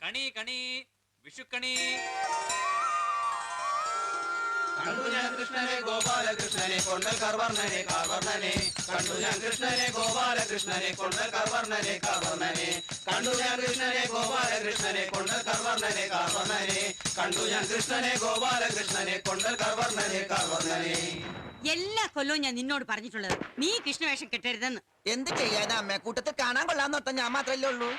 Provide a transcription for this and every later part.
കണി കണി വിഷുക്കണി. കണ്ടു ഞാൻ കൃഷ്ണനെ ഗോപാലകൃഷ്ണനെ കൊണ്ടൽ കർവർണനെ കാർവർണനെ. കണ്ടു ഞാൻ കൃഷ്ണനെ ഗോപാലകൃഷ്ണനെ കൊണ്ടൽ കർവർണനെ കാർവർണനെ. കണ്ടു ഞാൻ കൃഷ്ണനെ ഗോപാലകൃഷ്ണനെ കൊണ്ടൽ കർവർണനെ കാർവർണനെ. കണ്ടു ഞാൻ കൃഷ്ണനെ ഗോപാലകൃഷ്ണനെ കൊണ്ടൽ കർവർണനെ കാർവർണനെ. എല്ലാ കൊല്ലവും ഞാൻ നിന്നോട് പറഞ്ഞിട്ടുള്ളത് നീ കൃഷ്ണവേഷം കെട്ടരുതെന്ന്. എന്ത് ചെയ്യാനാ അമ്മ? കൂട്ടത്തിൽ കാണാൻ കൊള്ളാന്നോർത്ത ഞാൻ മാത്രല്ലേ ഉള്ളൂ.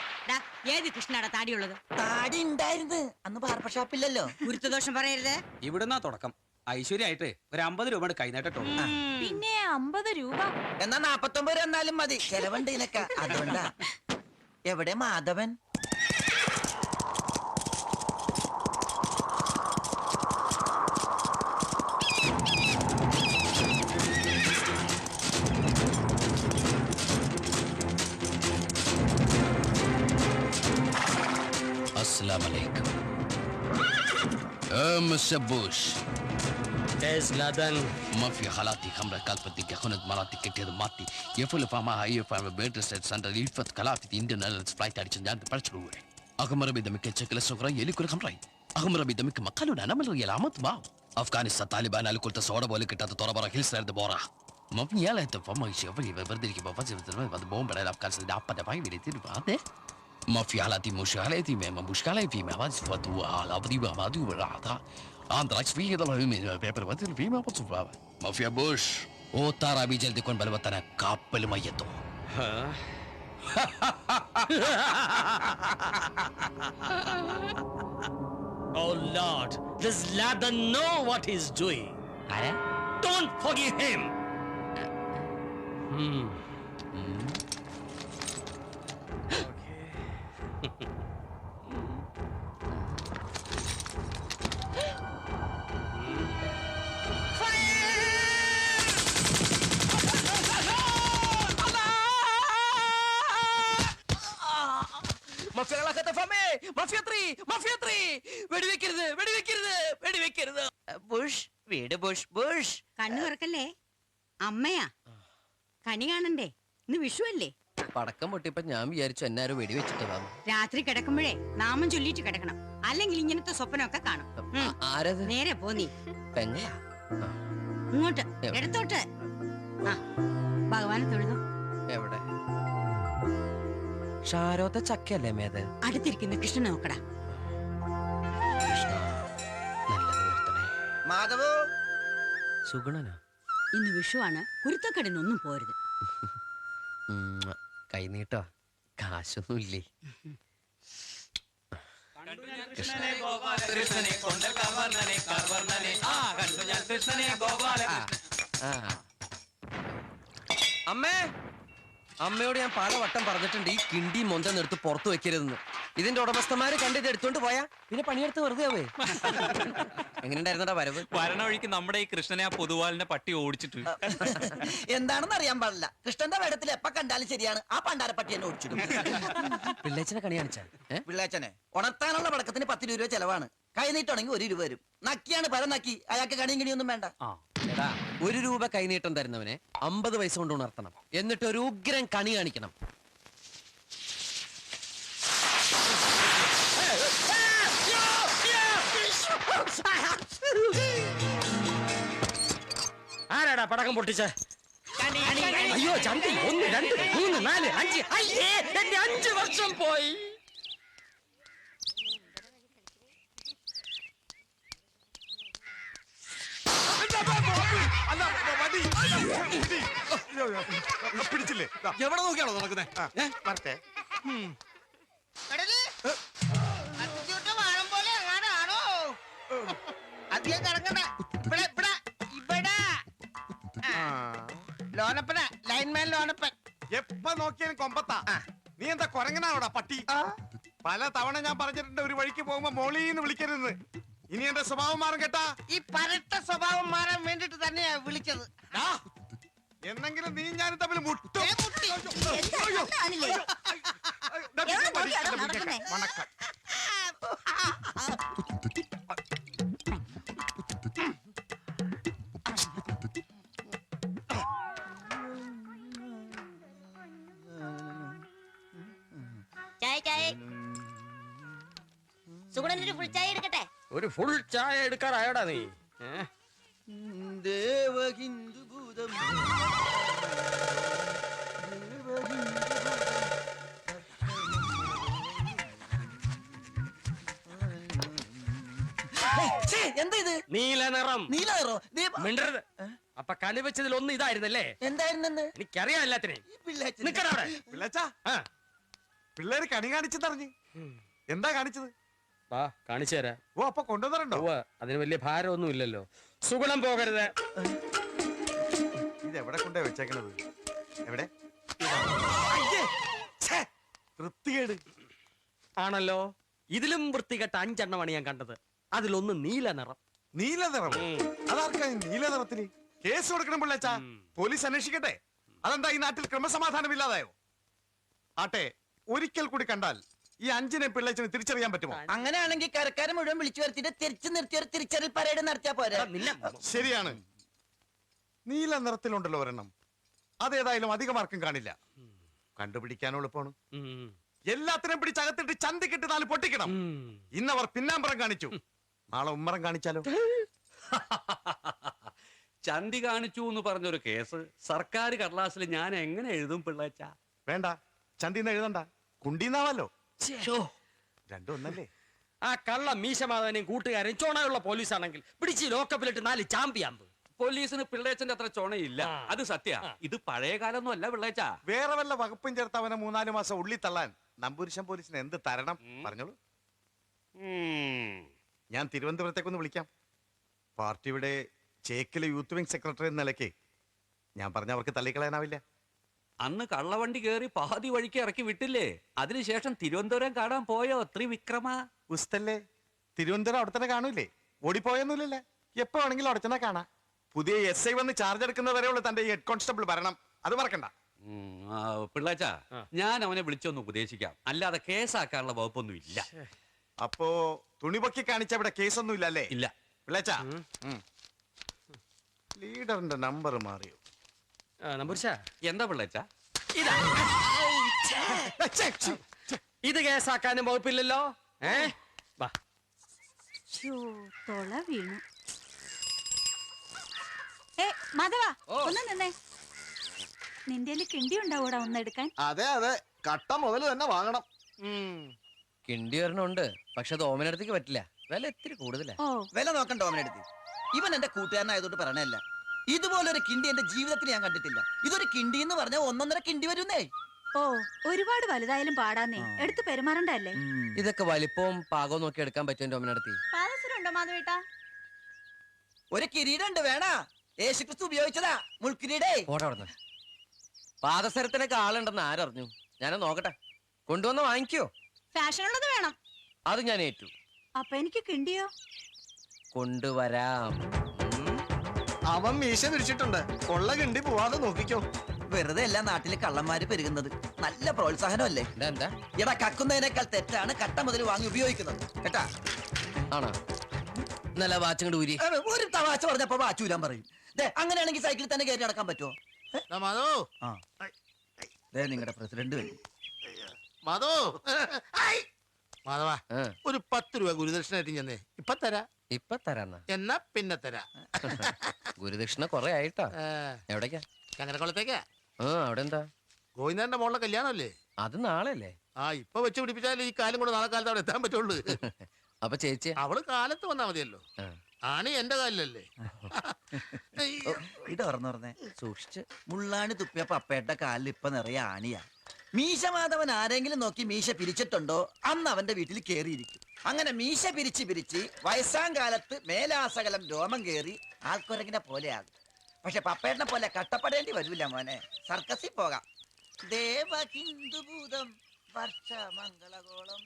ഏത് കൃഷ്ണയുടെ താടിയുള്ളത്? താടി ഉണ്ടായിരുന്നു അന്ന് ബാർബർ ഷോപ്പില്ലല്ലോ. ഗുരുത്വദോഷം പറയരുത്. ഇവിടുന്നാ തുടക്കം. ഐശ്വര്യായിട്ട് ഒരു 50 രൂപയുടെ കൈനീട്ടോ. പിന്നെ 50 രൂപ എന്നാ 49 രൂപ എന്നാലും മതി. ചെലവുണ്ട് ഇതിനൊക്കെ. അതുകൊണ്ടാ. എവിടെ Madhavan? السلام عليكم. مسيو بوش. ايش لادن؟ ما في حالاتي خمرة قلبتي كخنت مراتي كتير ماتي. يفعل فما هاي فما بيتر سيد سانتا يفت كلاتي إنديان إيرلاينز فلايت أريد جان برشلونة. أخمر بيدمك شكل السكرة يلي كل خمرة. أخمر بيدمك مقالنا أنا ملو يلامت باو. أفغانستان طالبان على كل تصور بقول كتات تورا برا هيلز رد بورا. ما في يلا تفهم ايش يفعل بردي كي بفاز بترمي بوم بدل أفغانستان دعبة دفاعي بيرتير بعده. ما في حالاتي مشكلتي ما مشكلة في ما بس فتوى على بدي ما بدي وراها. عندك فيه هذا من البيبر بدل في ما بتصفى. ما في بوش. او ترى بيجلد يكون بلوتنا كابل ما يتو. Oh Lord, this Laden know what he's doing. Don't forgive him. മഫിയകളൊക്കെ ഫമേ. മഫിയ 3 മഫിയ 3 വെടിവെക്കരുത് വെടിവെക്കരുത് വെടിവെക്കരുത്. ബുഷ് വീട് ബുഷ് ബുഷ്. കണ്ണു തുറക്കല്ലേ. അമ്മയാ കണി കാണണ്ടേ? ഇന്ന് വിഷു അല്ലേ? പടക്കം പൊട്ടിയപ്പോ ഞാൻ വിചാരിച്ചു എന്നാരും വെടിവെച്ചിട്ടതാണ്. രാത്രി കിടക്കുമ്പോഴേ നാമം ചൊല്ലിട്ട് കിടക്കണം. അല്ലെങ്കിൽ ഇങ്ങനത്തെ സ്വപ്നമൊക്കെ കാണും. ആരത്? നേരെ പോന്നീ പെങ്ങളാ? ഇങ്ങോട്ട് എടുത്തോട്ട്. ആ ഭഗവാനെ തൊഴുതു. എവിടെ? ഷാരോത്തെ ചക്കയല്ലേ മേത്? അടുത്തിരിക്കുന്ന കൃഷ്ണനെ നോക്കടാ. കൃഷ്ണ നല്ലത് നിർത്തണേ. മാധവു സുഗുണനാ? ഇന്ന് വിഷുവാണ്. കുരുത്തക്കടിനൊന്നും പോരുത്. കൈനീട്ടോ? കാശൊന്നും ഇല്ലേ? കൃഷ്ണനെ ഗോപാലകൃഷ്ണനെ കൊണ്ടൽ കർവർണനെ കാർവർണനെ. ആ കണ്ടു ഞാൻ കൃഷ്ണനെ ഗോപാലകൃഷ്ണനെ. അമ്മേ, അമ്മയോട് ഞാൻ പല വട്ടം പറഞ്ഞിട്ടുണ്ട് ഈ കിണ്ടി മൊന്ത നിർത്ത് പുറത്തു വെക്കരുതെന്ന്. ഇതിന്റെ ഉടമസ്ഥന്മാര് കണ്ടിത് എടുത്തോണ്ട് പോയാ പിന്നെ പണിയെടുത്ത് വെറുതെ ആവേ. എങ്ങനെയുണ്ടായിരുന്നടാ വരവ്? വരണ വഴിക്ക് നമ്മുടെ ഈ കൃഷ്ണനെ ആ പൊതുവാലിനെ പട്ടി ഓടിച്ചിട്ട്. എന്താണെന്ന് അറിയാൻ പാടില്ല. കൃഷ്ണന്റെ വേടത്തിൽ എപ്പ കണ്ടാലും ശരിയാണ് ആ പണ്ടാരപ്പട്ടി എന്നെ ഓടിച്ചിടും. പിള്ളേച്ചനെ കണി കാണിച്ചാ? പിള്ളേച്ചനെ ഉണർത്താനുള്ള പടക്കത്തിന് 10 രൂപ ചെലവാണ്. കൈനീട്ടുണ്ടെങ്കിൽ 1 രൂപ വരും. നക്കിയാണ് പരം നക്കി. അയാൾക്ക് കണിയും കിണിയൊന്നും വേണ്ട. എടാ, 1 രൂപ കൈനീട്ടം തരുന്നവനെ 50 പൈസ കൊണ്ട് ഉണർത്തണം. എന്നിട്ട് ഒരു ഉഗ്രൻ കണി കാണിക്കണം. ആരാടാ പടക്കം പൊട്ടിച്ച? അയ്യോ ചന്തി. 1 2 3 4 5. അയ്യേ, എന്റെ 5 വർഷം പോയി. പിടിച്ചില്ലേ? എവിടെ നോക്കിയാണോ നടക്കുന്നേ? വരട്ടെ. എപ്പ നോക്കിയാലും കൊമ്പത്താ. നീ എന്താ കൊരങ്ങനാണോടാ പട്ടി? പല തവണ ഞാൻ പറഞ്ഞിട്ടുണ്ട് ഒരു വഴിക്ക് പോകുമ്പോ മോളീന്ന് വിളിക്കരുതെന്ന്. ഇനി എന്റെ സ്വഭാവം മാറും കേട്ടാ. ഈ പരട്ട സ്വഭാവം മാറാൻ വേണ്ടിട്ട് തന്നെയാ വിളിച്ചത്. എന്നെങ്കിലും നീ ഞാനും തമ്മിൽ മുട്ടും. വണക്കം. ചായ ചായ സുഗുണനൊരു ഫുൾ ചായ എടുക്കട്ടെ? ഒരു ഫുൾ ചായ എടുക്കാറായടാ നീ ദേവഹിന്ദുഭൂതം എന്താ ഇത്? നീല നിറം. നീലോ മിണ്ടരുത്. അപ്പൊ കനിവെച്ചതിൽ ഒന്ന് ഇതായിരുന്നല്ലേ? എന്തായിരുന്നു? എനിക്കറിയാം എല്ലാത്തിനെയും. നിക്കടാ അവിടെ. പിള്ളേച്ചാ ആ, പിള്ളേര് കണി കാണിച്ചെന്നറിഞ്ഞ് എന്താ കാണിച്ചത്? വാ കാണിച്ചു തരാം. ഓ അപ്പൊ കൊണ്ടുവന്നിട്ടുണ്ടോ? ഉവ്വ്, അതിന് വലിയ ഭാരമൊന്നും ഇല്ലല്ലോ. സുഗുണം പോകരുത്. ഇത് എവിടെ കൊണ്ടേ വെച്ചേക്കണത്? എവിടെ? അയ്യേ! ഛേ! വൃത്തികേട്. ആണല്ലോ. ഇതിലും വൃത്തികെട്ട 5 എണ്ണമാണ് ഞാൻ കണ്ടത്. അതിലൊന്ന് നീല നിറം. നീല നിറം. അതാർക്കാ ഈ നീല നിറത്തിന്? കേസ് കൊടുക്കണം പിള്ളേച്ചാ. പോലീസ് അന്വേഷിക്കട്ടെ. അതെന്താ ഈ നാട്ടിൽ ക്രമസമാധാനം ഇല്ലാതായോ? ആട്ടെ, ഒരിക്കൽ കൂടി കണ്ടാൽ ഈ 5-നെ പിള്ളേച്ചന് തിരിച്ചറിയാൻ പറ്റുമോ? അങ്ങനെയാണെങ്കിൽ കരക്കാരെ മുഴുവൻ വിളിച്ചു വരുത്തിട്ട് തിരിച്ചു നിർത്തി ഒരു തിരിച്ചറിൽ പരേഡ് നടത്തിയാ പോരെ? ശരിയാണ്. നീല നിറത്തിലുണ്ടല്ലോ ഒരെണ്ണം. അതേതായാലും അധികമാർക്കും കാണില്ല. കണ്ടുപിടിക്കാനും എളുപ്പമാണ്. എല്ലാത്തിനും പിടിച്ചകത്തിട്ട് ചന്തിക്കിട്ട് 4 പൊട്ടിക്കണം. ഇന്നവർ പിന്നാമ്പറം കാണിച്ചു, നാളെ ഉമ്മറം കാണിച്ചാലോ? ചന്തി കാണിച്ചു എന്ന് പറഞ്ഞൊരു കേസ് സർക്കാർ കടലാസിൽ ഞാൻ എങ്ങനെ എഴുതും പിള്ളേച്ച? വേണ്ട, ചന്തിന്ന് എഴുതണ്ട, കുണ്ടീന്നാവല്ലോ. രണ്ടും ഒന്നല്ലേ? ആ കള്ള മീശമാധവനെയും കൂട്ടുകാരെയും ചോണയുള്ള പോലീസാണെങ്കിൽ പിടിച്ച് ലോക്കപ്പിലിട്ട് 4 ചാമ്പിയാമ്പ്. പോലീസിന് പിള്ളേച്ചന്റെ അത്ര ചൊണയില്ല, അത് സത്യ. ഇത് പഴയ കാലൊന്നും അല്ല പിള്ളേച്ച. വേറെ വല്ല വകുപ്പും ചേർത്ത് അവനെ 3-4 മാസം ഉള്ളി തള്ളാൻ നമ്പൂരിശം പോലീസിന് എന്ത് തരണം? പറഞ്ഞോളൂ. ഞാൻ തിരുവനന്തപുരത്തേക്കൊന്ന് വിളിക്കാം. പാർട്ടിയുടെ ചേക്കിലെ യൂത്ത് വിംഗ് സെക്രട്ടറി എന്ന നിലയ്ക്ക് ഞാൻ പറഞ്ഞ അവർക്ക് തള്ളിക്കളയാനാവില്ല. അന്ന് കള്ളവണ്ടി കേറി പാതി വഴിക്ക് ഇറക്കി വിട്ടില്ലേ? അതിനുശേഷം തിരുവനന്തപുരം കാണാൻ പോയോ ത്രിവിക്രമ? ഉസ്തല്ലേ, തിരുവനന്തപുരം അവിടെ തന്നെ കാണൂലേ? ഓടിപ്പോയൊന്നുമില്ലല്ലേ? എപ്പോ വേണമെങ്കിലും അവിടെ തന്നെ കാണാം. പുതിയ SI വന്ന് ചാർജ് എടുക്കുന്നവരെയുള്ള തന്റെ ഹെഡ് കോൺസ്റ്റബിൾ ഭരണം അത് മറക്കണ്ട. പിള്ളേച്ച, ഞാൻ അവനെ വിളിച്ചൊന്ന് ഉപദേശിക്കാം, അല്ലാതെ കേസാക്കാനുള്ള വകുപ്പൊന്നും ഇല്ല. അപ്പോ തുണിപൊക്കി കാണിച്ച ഇവിടെ കേസൊന്നും ഇല്ലല്ലേ? ഇല്ല. പിള്ളേച്ചാ, ലീഡറിന്റെ നമ്പർ മാറിയോ? നമ്പൂരിശാ, എന്താ പിള്ളേച്ച? ഇതാ. ഇത് കേസാക്കാനും വകുപ്പില്ലല്ലോ. വാ. തൊള വീണു. മാധവ, ഒന്ന് നിന്നേ. നിന്റെ കിണ്ടി ഉണ്ടാവൂടാ ഒന്നെടുക്കാൻ? അതെ അതെ, കട്ട മുതൽ തന്നെ വാങ്ങണം. കിണ്ടി ഒരെണ്ണമുണ്ട്, പക്ഷെ അത് ഓമനടുത്തേക്ക് പറ്റില്ല. വില ഇത്തിരി കൂടുതലാ. ഓ, വില നോക്കണ്ട ഓമനടുത്ത്. ഇവൻ എന്റെ കൂട്ടുകാരനായതുകൊണ്ട് പറയണല്ല. ഇതുപോലൊരു കിണ്ടി എന്റെ ജീവിതത്തിൽ ഞാൻ കണ്ടിട്ടില്ല. ഇതൊരു കിണ്ടി എന്ന് പറഞ്ഞാൽ 1.5 കിണ്ടി വരുന്നേ. ഓ, ഒരുപാട് വലുതായാലും പാടാന്നേ. എടുത്ത് പെരുമാറണ്ടല്ലേ? ഇതൊക്കെ വലിപ്പവും പാകവും നോക്കി എടുക്കാൻ പറ്റും എന്റെ ഓമനടുത്ത്. പാദസരമുണ്ടോ മാധവേട്ടാ? ഒരു കിരീടമുണ്ട്, വേണ? യേശുക്രിസ്തു ഉപയോഗിച്ചതാ മുൾക്കിരീടേ. പാദസരത്തിനൊക്കെ ആളുണ്ടെന്ന് ആരറിഞ്ഞു? ഞാനത് നോക്കട്ടെ. കൊണ്ടുവന്ന് വാങ്ങിക്കോ. ഫാഷൻ ഉള്ളത് വേണം. അത് ഞാൻ ഏറ്റു. അപ്പൊ എനിക്ക് കിണ്ടിയോ? കൊണ്ടുവരാം. അവൻ മീശ പിരിച്ചിട്ടുണ്ട്, കൊള്ള കിണ്ടി പോവാതെ നോക്കിക്കോ. വെറുതെ എല്ലാ നാട്ടിലെ കള്ളന്മാര് പെരുകുന്നത്. നല്ല പ്രോത്സാഹനമല്ലേ? എന്താ എടാ, കക്കുന്നതിനേക്കാൾ തെറ്റാണ് കട്ട മുതൽ വാങ്ങി ഉപയോഗിക്കുന്നത്, കേട്ടാ? ആണോ? നല്ല വാച്ചങ്ങട് ഊരി. ഒരു തമാശ പറഞ്ഞപ്പോ വാച്ചൂരാൻ പറയും. അങ്ങനെയാണെങ്കിൽ സൈക്കിളിൽ തന്നെ കയറി നടക്കാൻ പറ്റുമോ? നിങ്ങളുടെ പ്രസിഡന്റ് വരും. മാധവ, ഒരു 10 രൂപ ഗുരുദക്ഷിണായിട്ട് ചെന്നേ. ഇപ്പൊ തരാന്നാ? എന്നാ പിന്നെ തരാ. ഗുരുദക്ഷിണ കൊറേ ആയിട്ടാ. എവിടേക്കാ? ചങ്ങരക്കുളത്തേക്കാ. അവിടെ എന്താ? ഗോവിന്ദന്റെ മോളുടെ കല്യാണമല്ലേ? അത് നാളെയല്ലേ? ഇപ്പൊ വെച്ച് പിടിപ്പിച്ചാൽ ഈ കാലം കൂടെ നാളെ കാലത്ത് അവിടെ എത്താൻ പറ്റുള്ളൂ. അപ്പൊ ചേച്ചി അവള് കാലത്ത് വന്നാ മതിയല്ലോ. ആണി എന്റെ കാലിലല്ലേ? ഇടർന്നേ സൂക്ഷിച്ച്. മുള്ളാണി തുപ്പിയപ്പോ അപ്പേട്ട കാലിൽ ഇപ്പൊ നിറയെ ആണിയാ. മീശ മാധവൻ ആരെങ്കിലും നോക്കി മീശ പിരിച്ചിട്ടുണ്ടോ അന്ന് അവന്റെ വീട്ടിൽ കേറിയിരിക്കും. അങ്ങനെ മീശ പിരിച്ച് വയസ്സാം കാലത്ത് മേലാസകലം രോമം കേറി ആൾക്കൊരങ്ങിനെ പോലെയാകും. പക്ഷെ പപ്പേട്ടനെ പോലെ കട്ടപ്പെടേണ്ടി വരൂല മോനെ. സർക്കസിൽ പോകാം. ദേവഹിന്ദുഭൂതം വർഷമംഗളകോളം.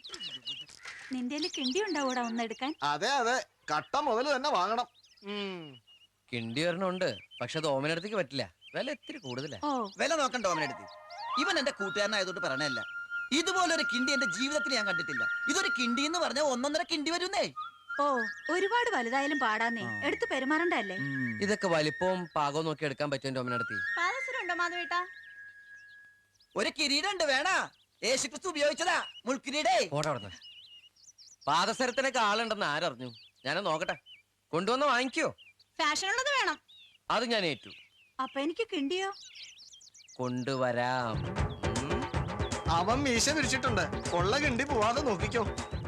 നിന്റെ കിണ്ടി ഉണ്ടാവൂടാ ഒന്നെടുക്കാൻ? അതെ അതെ, കട്ട മുതൽ തന്നെ വാങ്ങണം. കിണ്ടി ഒരെണ്ണമുണ്ട്, പക്ഷെ അത് ഓമനടുത്തേക്ക് പറ്റില്ല. വില ഇത്തിരി കൂടുതലാ. വില നോക്കണ്ട ഓമനടുത്ത്. ഇവൻ എന്റെ കൂട്ടുകാരനായതുകൊണ്ട് പറയണല്ല. ഇതുപോലൊരു കിണ്ടി എന്റെ ജീവിതത്തിൽ ഞാൻ കണ്ടിട്ടില്ല. ഇതൊരു കിണ്ടി എന്ന് പറഞ്ഞാൽ 1.5 കിണ്ടി വരുന്നേ. ഓ, ഒരുപാട് വലുതായാലും പാടാന്നേ. എടുത്ത് പെരുമാറണ്ടല്ലേ? ഇതൊക്കെ വലിപ്പവും പാകവും നോക്കി എടുക്കാൻ പറ്റും എന്റെ ഓമനടുത്ത്. പാദസരമുണ്ടോ മാധവേട്ടാ? ഒരു കിരീടമുണ്ട്, വേണ? യേശുക്രിസ്തു ഉപയോഗിച്ചതാ മുൾക്കിരീടേ. പാദസരത്തിനൊക്കെ ആളുണ്ടെന്ന് ആരറിഞ്ഞു? ഞാനത് നോക്കട്ടെ. കൊണ്ടുവന്ന് വാങ്ങിക്കോ. ഫാഷൻ ഉള്ളത് വേണം. അത് ഞാൻ ഏറ്റു. അപ്പൊ എനിക്ക് കിണ്ടിയോ? കൊണ്ടുവരാം. അവൻ മീശ പിരിച്ചിട്ടുണ്ട്. കൊള്ള കിണ്ടി പോവാതെ നോക്കിക്കോ.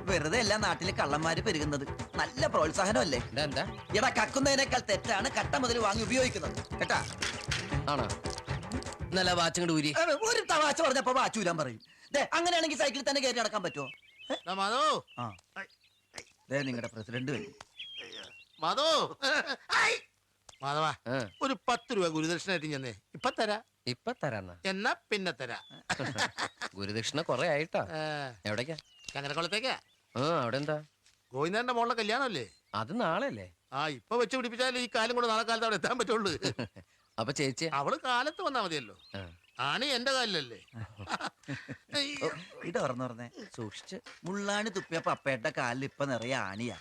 വെറുതെ എല്ലാ നാട്ടിലെ കള്ളന്മാര് പെരുകുന്നത്. നല്ല പ്രോത്സാഹനമല്ലേ? എന്താ എടാ, കക്കുന്നതിനേക്കാൾ തെറ്റാണ് കട്ട മുതൽ വാങ്ങി ഉപയോഗിക്കുന്നത് കേട്ടാ. ആണോ? നല്ല വാച്ചങ്ങട് ഊരി. ഒരു തമാശ പറഞ്ഞപ്പോ വാച്ചൂരാൻ പറയും. അങ്ങനെയാണെങ്കിൽ സൈക്കിളിൽ തന്നെ കയറി നടക്കാൻ പറ്റുമോ? മാധോ, ആ, നിങ്ങളുടെ പ്രസിഡന്റ് വരും. മാധോ, മാധവാ, ഒരു 10 രൂപ ഗുരുദക്ഷിണായിട്ട് ചെന്നേ. ഇപ്പൊ തരാ. ഇപ്പൊ തരാന്നാ? എന്നാ പിന്നെ തരാ. ഗുരുദക്ഷിണ കൊറേ ആയിട്ടാ. എവിടേക്കാ? ചങ്ങരക്കുളത്തേക്കാ. അവിടെ എന്താ? ഗോവിന്ദന്റെ മോളുടെ കല്യാണമല്ലേ? അത് നാളെയല്ലേ? ആ, ഇപ്പൊ വെച്ച് പിടിപ്പിച്ചാൽ ഈ കാലം കൊണ്ട് നാളെ കാലത്ത് അവിടെ എത്താൻ പറ്റുള്ളൂ. അപ്പൊ ചേച്ചി അവള് കാലത്ത് വന്നാ മതിയല്ലോ. ആണി എന്റെ കാലിലല്ലേ? ഇത് പറഞ്ഞേ സൂക്ഷിച്ച്. മുള്ളാണി തുപ്പിയപ്പോ അപ്പേട്ട കാലിൽ ഇപ്പൊ നിറയെ ആണിയാ.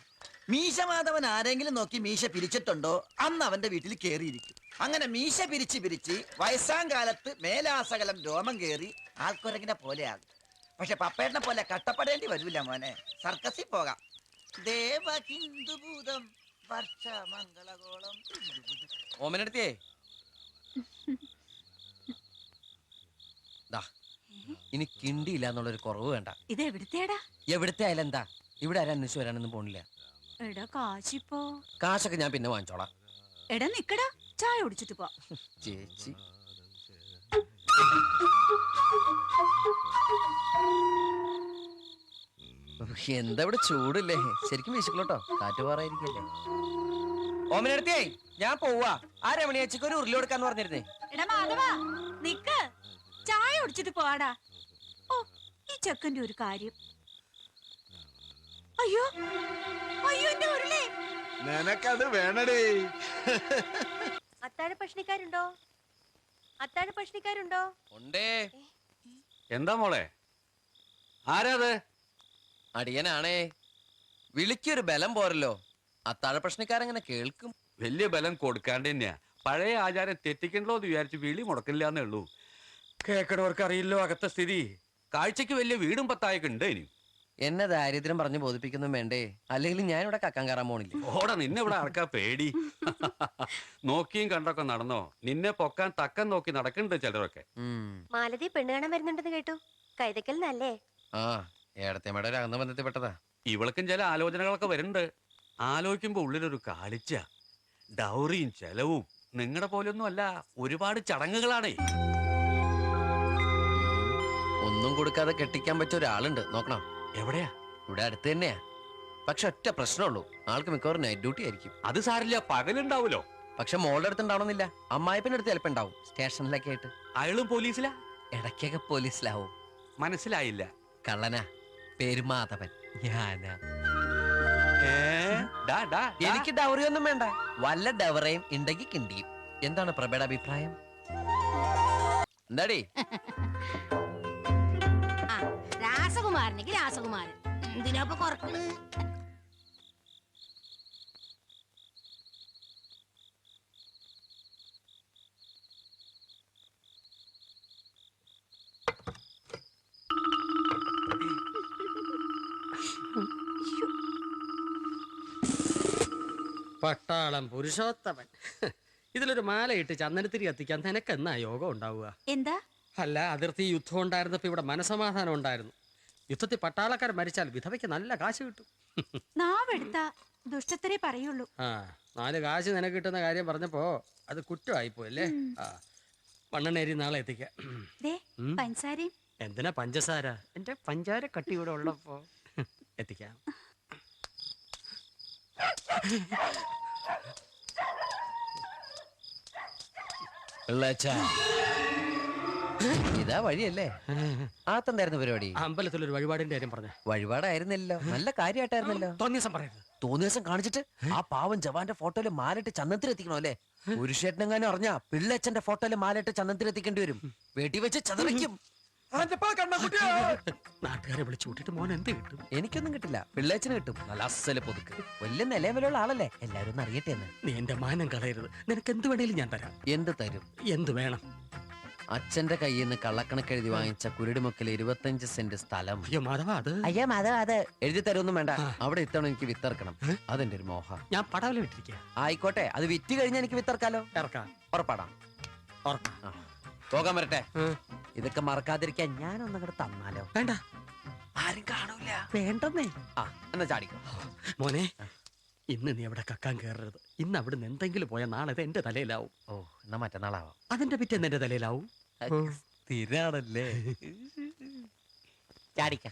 മീശ മാധവൻ ആരെങ്കിലും നോക്കി മീശ പിരിച്ചിട്ടുണ്ടോ അന്ന് അവന്റെ വീട്ടിൽ കേറിയിരിക്കും. അങ്ങനെ മീശ പിരിച്ച് പിരിച്ച് വയസ്സാം കാലത്ത് മേലാസകലം രോമം കേറി ആൾക്കൊരങ്ങിനെ പോലെയാകും. പക്ഷെ പപ്പേട്ടനെ പോലെ കട്ടപ്പെടേണ്ടി വരില്ല മോനെ. സർക്കസിൽ പോകാം. ദേവഹിന്ദുഭൂതം വർഷമംഗളകോളം. ഓമനടുത്തേ ഇനി കിണ്ടിയില്ല എന്നുള്ളൊരു കുറവ് വേണ്ട. ഇത് എവിടുത്തേടാ? എവിടുത്തെ ആയാലും എന്താ, ഇവിടെ ആരും അന്വേഷിച്ച് വരാനൊന്നും പോണില്ല. എടാ കാശിപ്പോ? കാശൊക്കെ ഞാൻ പിന്നെ വാങ്ങിച്ചോളാം. എടാ നിക്കടാ, ചായ കുടിച്ചിട്ട് പോ. ചേച്ചി എന്താ ഇവിടെ ചൂടില്ലേ? ശരിക്കും വീശിക്കലോട്ടോ, കാറ്റ് പാറായിരിക്കല്ലേ. ഓമനടുത്തേ ഞാൻ പോവാ. ആ രമണിയച്ചിക്ക് ഒരു ഉരുളി കൊടുക്കാന്ന് പറഞ്ഞിരുന്നേ. എടാ മാധവാ, നിക്ക്, ചായ കുടിച്ചിട്ട് പോവാടാ. ഓ, ഈ ചെക്കന്റെ ഒരു കാര്യം. അയ്യോ അയ്യോ, എന്റെ ഉരുളി. നിനക്കത് വേണടേ. അത്താഴ ഭക്ഷണിക്കാരുണ്ടോ? അത്താഴ ഭക്ഷണിക്കാരുണ്ടോ? ഉണ്ടേ. എന്താ മോളെ? ആരാത്? അടിയനാണേ. വിളിക്കൊരു ബലം പോരല്ലോ. അത്താഴ പ്രശ്നക്കാരെങ്ങനെ കേൾക്കും? വലിയ ബലം കൊടുക്കാണ്ട് തന്നെയാ. പഴയ ആചാരം തെറ്റിക്കണ്ടോ എന്ന് വിചാരിച്ച് വിളി മുടക്കില്ലാന്നേ ഉള്ളൂ. കേക്കടവർക്ക് അറിയില്ലോ അകത്തെ സ്ഥിതി. കാഴ്ചക്ക് വലിയ വീടും പത്തായൊക്കെ ഉണ്ട്. ഇനി എന്നെ ദാരിദ്ര്യം പറഞ്ഞു ബോധിപ്പിക്കുന്നു വേണ്ടേ? അല്ലെങ്കിൽ ഞാൻ ഇവിടെ കക്കാൻ കയറാൻ പോണില്ല. ഓടാ, നിന്നെ ഇവിടെ ആർക്കാ പേടി? നോക്കിയും കണ്ടൊക്കെ നടന്നോ? നിന്നെ പൊക്കാൻ തക്കം നോക്കി നടക്കുന്നുണ്ട് ചിലരൊക്കെ. മാലതി പെണ്ണ് കാണാൻ വരുന്നുണ്ടെന്ന് കേട്ടു. കൈതക്കൽ നല്ലേ? ആ, ഏടത്തേമ്മയുടെ ഒരു അകന്ന ബന്ധത്തിൽപ്പെട്ടതാ. ഇവൾക്കും ചില ആലോചനകളൊക്കെ വരുന്നുണ്ട്. ആലോചിക്കുമ്പോ ഉള്ളിലൊരു കാളിച്ച. ഡൗറിയും ചെലവും നിങ്ങളുടെ പോലൊന്നും അല്ല, ഒരുപാട് ചടങ്ങുകളാണേ. ഒന്നും കൊടുക്കാതെ കെട്ടിക്കാൻ പറ്റിയ ഒരാളുണ്ട്, നോക്കണം. എവിടെയാ? ഇവിടെ അടുത്ത് തന്നെയാ. പക്ഷെ ഒറ്റ പ്രശ്നമുള്ളൂ, ആൾക്ക് മിക്കവാറും നൈറ്റ് ഡ്യൂട്ടി ആയിരിക്കും. അത് സാരില്ല, പകലുണ്ടാവൂലോ. പക്ഷെ മോളുടെ അടുത്ത് ഉണ്ടാവണമെന്നില്ല. അമ്മായിപ്പിന്റെ അടുത്ത് ചിലപ്പോ ഉണ്ടാവും, സ്റ്റേഷനിലൊക്കെ ആയിട്ട്. അയാളും പോലീസിലാ? ഇടയ്ക്കൊക്കെ പോലീസിലാവും. മനസ്സിലായില്ല. കള്ളനാ, പേര് മാധവൻ. ഞാനാ. എനിക്ക് ഡൗറിയൊന്നും വേണ്ട. വല്ല ഡവറയും ഉണ്ടെങ്കിൽ കിണ്ടിയും. എന്താണ് പ്രഭയുടെ അഭിപ്രായം? എന്താടി? രാസകുമാരനെങ്കിൽ രാസകുമാരൻ. എന്തിനാ കുറക്കണ്? പട്ടാളം പുരുഷോത്തമൻ. ഇതിലൊരു മാലയിട്ട് ചന്ദനത്തിരി കത്തിക്കാൻ നിനക്ക് എന്നാ യോഗം ഉണ്ടാവുക? എന്താ? അല്ല, അതിർത്തി യുദ്ധം ഉണ്ടായിരുന്നപ്പോ ഇവിടെ മനസമാധാനം ഉണ്ടായിരുന്നു. യുദ്ധത്തിൽ പട്ടാളക്കാർ മരിച്ചാൽ വിധവയ്ക്ക് നല്ല കാശ് കിട്ടും. നാവെടുത്ത ദുഷ്ടത്തരേ പറയുള്ളൂ. ആ, 4 കാശ് നിനക്ക് കിട്ടുന്ന കാര്യം പറഞ്ഞപ്പോ അത് കുറ്റമായിപ്പോയല്ലേ? ആ, മണ്ണെണ്ണേരി നാളെ എത്തിക്കാം. പഞ്ചസാരയും. എന്തിനാ പഞ്ചസാര? എന്റെ പഞ്ചാര കട്ടി ഇവിടെ ഉള്ളപ്പോ എത്തിക്കാം. ഇതാ വഴിയല്ലേ? ആത്തെന്തായിരുന്നു പരിപാടി? അമ്പലത്തിലൊരു വഴിപാടിന്റെ കാര്യം പറഞ്ഞ. വഴിപാടായിരുന്നല്ലോ, നല്ല കാര്യമായിട്ടായിരുന്നല്ലോ. തോന്നിയസം പറയരുത്. തോന്നിയസം കാണിച്ചിട്ട് ആ പാവം ജവാന്റെ ഫോട്ടോയില് മാലിട്ട് ചന്ദനത്തിൽ എത്തിക്കണോ അല്ലേ? പുരുഷേട്ടനെങ്ങാനും അറിഞ്ഞാ പിള്ളേച്ചന്റെ ഫോട്ടോയില് മാലിട്ട് ചന്ദനത്തിൽ എത്തിക്കേണ്ടി വരും. വെട്ടി വെച്ച് ചതറിക്കും. നാട്ടുകാരെ വിളിച്ചു കൂട്ടിട്ട് മോൻ എന്ത് കിട്ടും? എനിക്കൊന്നും കിട്ടില്ല, പിള്ളേച്ചന് കിട്ടും. നല്ല അസല് പൊതുക്ക്. വലിയ നിലവിലുള്ള ആളല്ലേ, എല്ലാരും ഒന്ന് അറിയട്ടെ എന്ന്. നീ എന്റെ മാനം കളയരുത്. നിനക്ക് എന്ത് വേണേലും ഞാൻ തരാം. എന്ത് തരും? എന്ത് വേണം? അച്ഛന്റെ കയ്യിൽ നിന്ന് കള്ളക്കണക്ക് എഴുതി വാങ്ങിച്ച കുരുടിമുക്കിൽ 25 സെന്റ് സ്ഥലം. അയ്യോ മാധവ അത് അയ്യോ അത് എഴുതി തരൊന്നും വേണ്ട. അവിടെ ഇത്തവണ എനിക്ക് വിത്തിറക്കണം. അതെന്റെ ഒരു മോഹ. ഞാൻ പടവല ഇട്ടിരിക്കുക. ആയിക്കോട്ടെ, അത് വിറ്റ് കഴിഞ്ഞാൽ എനിക്ക് വിത്തിറക്കാലോ. ഇറക്കാം. ഉറപ്പാടാം. പോകാൻ വരട്ടെ. ഇതൊക്കെ മറക്കാതിരിക്കാൻ ഞാനൊന്നും കൂടെ തന്നാലോ? വേണ്ട, ആരും കാണൂല. വേണ്ടെന്നേ. എന്നാ ചാടിക്കോ മോനെ. ഇന്ന് നീ അവിടെ കക്കാൻ കയറരുത്. ഇന്ന് അവിടുന്ന് എന്തെങ്കിലും പോയാൽ നാളെ ഇത് എന്റെ തലയിലാവും. ഓ, എന്നാ മറ്റന്നാളാവാം. അതിന്റെ പിറ്റേന്ന് എന്റെ തലയിലാവും. സ്ഥിരാണല്ലേ. ചാടിക്ക.